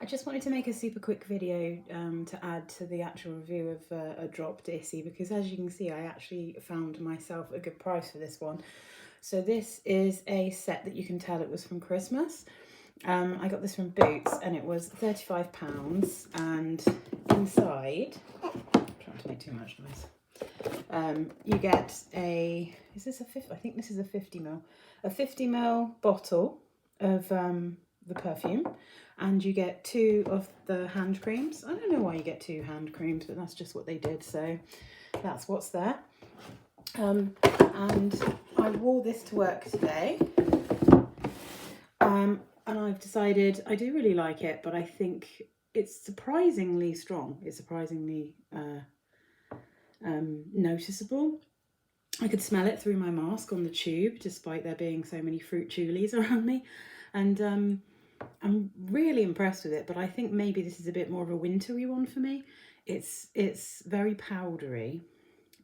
I just wanted to make a super quick video to add to the actual review of a dropped Issey, because as you can see I actually found myself a good price for this one. So this is a set that you can tell it was from Christmas. I got this from Boots and it was £35, and inside, I'm trying to make too much noise, you get a, is this a 50, I think this is a 50ml, a 50ml bottle of the perfume, and you get 2 of the hand creams. I don't know why you get 2 hand creams, but that's just what they did, so that's what's there. And I wore this to work today, and I've decided I do really like it, but I think it's surprisingly strong. It's surprisingly noticeable. I could smell it through my mask on the tube, despite there being so many fruit julies around me, and I'm really impressed with it. But I think maybe this is a bit more of a wintry one for me. It's very powdery.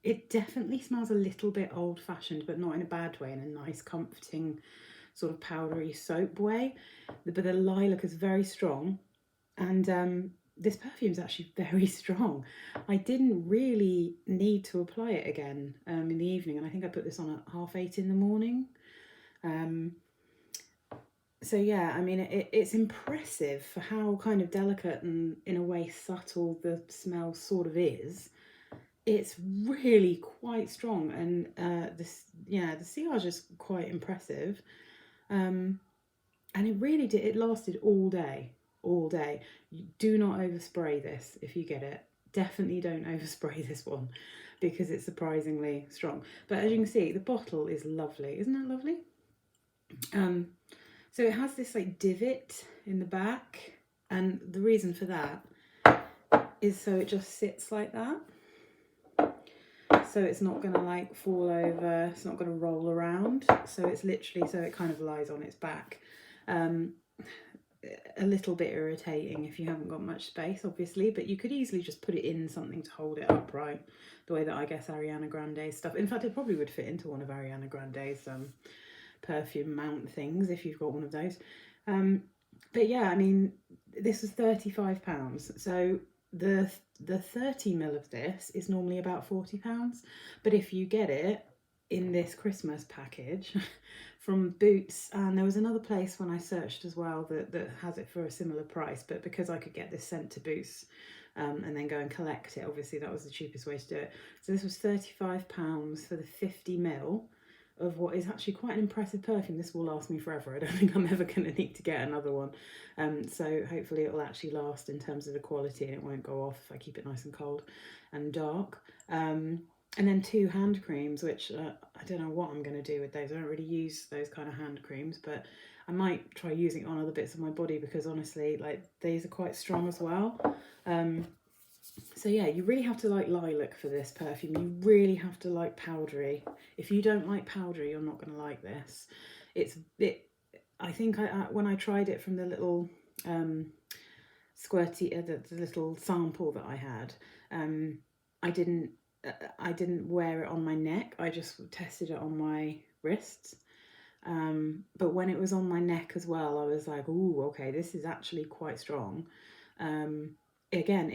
It definitely smells a little bit old-fashioned, but not in a bad way, in a nice, comforting, sort of powdery soap way. But the lilac is very strong, and this perfume is actually very strong. I didn't really need to apply it again in the evening, and I think I put this on at 8:30 in the morning. So yeah, I mean, it's impressive for how kind of delicate and in a way subtle the smell sort of is. It's really quite strong, and the sillage is quite impressive, and it really did. It lasted all day, all day. You do not overspray this if you get it. Definitely don't overspray this one, because it's surprisingly strong. But as you can see, the bottle is lovely. Isn't that lovely? So it has this like divot in the back, and the reason for that is so it just sits like that. So it's not going to like fall over, it's not going to roll around. So it's literally, so it kind of lies on its back. A little bit irritating if you haven't got much space, obviously, but you could easily just put it in something to hold it upright, the way that I guess Ariana Grande's stuff. In fact, it probably would fit into one of Ariana Grande's perfume mount things if you've got one of those. But yeah, I mean, this was £35. So the 30ml of this is normally about £40, but if you get it in this Christmas package from Boots, and there was another place when I searched as well that has it for a similar price, but because I could get this sent to Boots and then go and collect it, obviously that was the cheapest way to do it. So this was £35 for the 50ml of what is actually quite an impressive perfume. This will last me forever. I don't think I'm ever going to need to get another one. So hopefully it will actually last in terms of the quality, and it won't go off if I keep it nice and cold and dark. And then 2 hand creams, which I don't know what I'm going to do with those. I don't really use those kind of hand creams, but I might try using it on other bits of my body, because honestly, like, these are quite strong as well. So yeah, you really have to like lilac for this perfume. You really have to like powdery. If you don't like powdery, you're not going to like this. I think when I tried it from the little squirty, the little sample that I had, I didn't wear it on my neck. I just tested it on my wrists. But when it was on my neck as well, I was like, ooh, okay, this is actually quite strong. Again,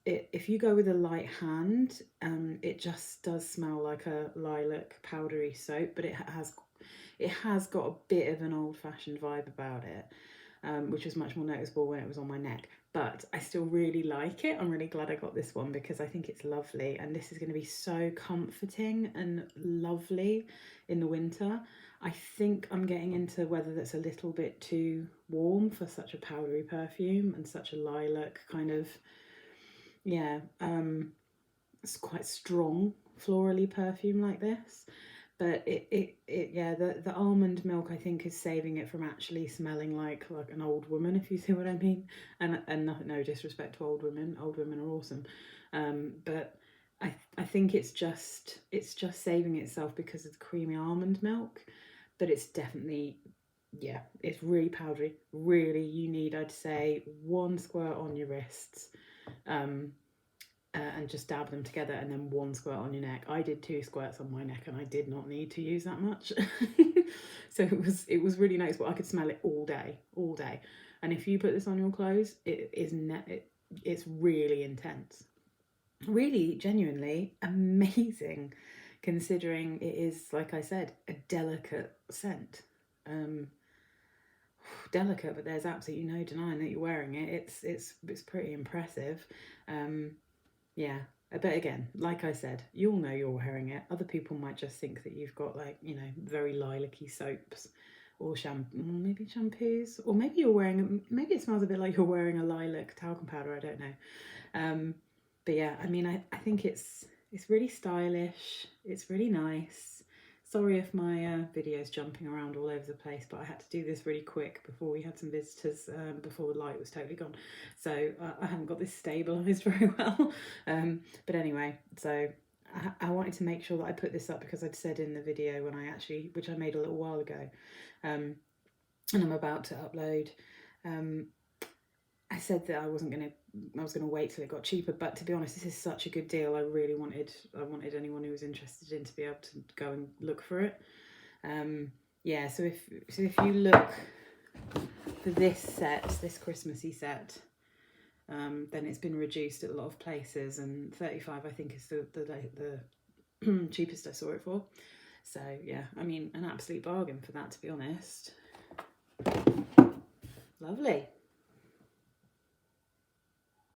if you go with a light hand, it just does smell like a lilac powdery soap, but it has got a bit of an old-fashioned vibe about it, which was much more noticeable when it was on my neck. But I still really like it. I'm really glad I got this one, because I think it's lovely, and this is going to be so comforting and lovely in the winter. I think I'm getting into whether that's a little bit too warm for such a powdery perfume and such a lilac kind of, yeah, it's quite strong florally perfume like this. But the almond milk, I think, is saving it from actually smelling like an old woman, if you see what I mean. And no disrespect to old women are awesome, but I think it's just saving itself because of the creamy almond milk. But it's definitely, yeah, it's really powdery. Really, you need, I'd say, 1 squirt on your wrists, and just dab them together, and then 1 squirt on your neck. I did 2 squirts on my neck, and I did not need to use that much. So it was really noticeable. I could smell it all day, all day. And if you put this on your clothes, it's really intense. Really, genuinely amazing, considering it is, like I said, a delicate scent. Delicate, but there's absolutely no denying that you're wearing it. It's pretty impressive. Yeah, but again, like I said, you'll know you're wearing it. Other people might just think that you've got, like, you know, very lilac-y soaps or maybe shampoos, or maybe you're wearing, maybe it smells a bit like you're wearing a lilac talcum powder, I don't know. But yeah, I mean, I think it's really stylish, it's really nice. Sorry if my video's jumping around all over the place, but I had to do this really quick before we had some visitors, before the light was totally gone. So I haven't got this stabilised very well. But anyway, so I wanted to make sure that I put this up because I'd said in the video when which I made a little while ago, and I'm about to upload, I said that I was gonna wait till it got cheaper, but to be honest, this is such a good deal. I wanted anyone who was interested in to be able to go and look for it. Yeah, so if you look for this Christmassy set, then it's been reduced at a lot of places, and 35 I think is the cheapest I saw it for. So yeah, I mean, an absolute bargain for that, to be honest. Lovely.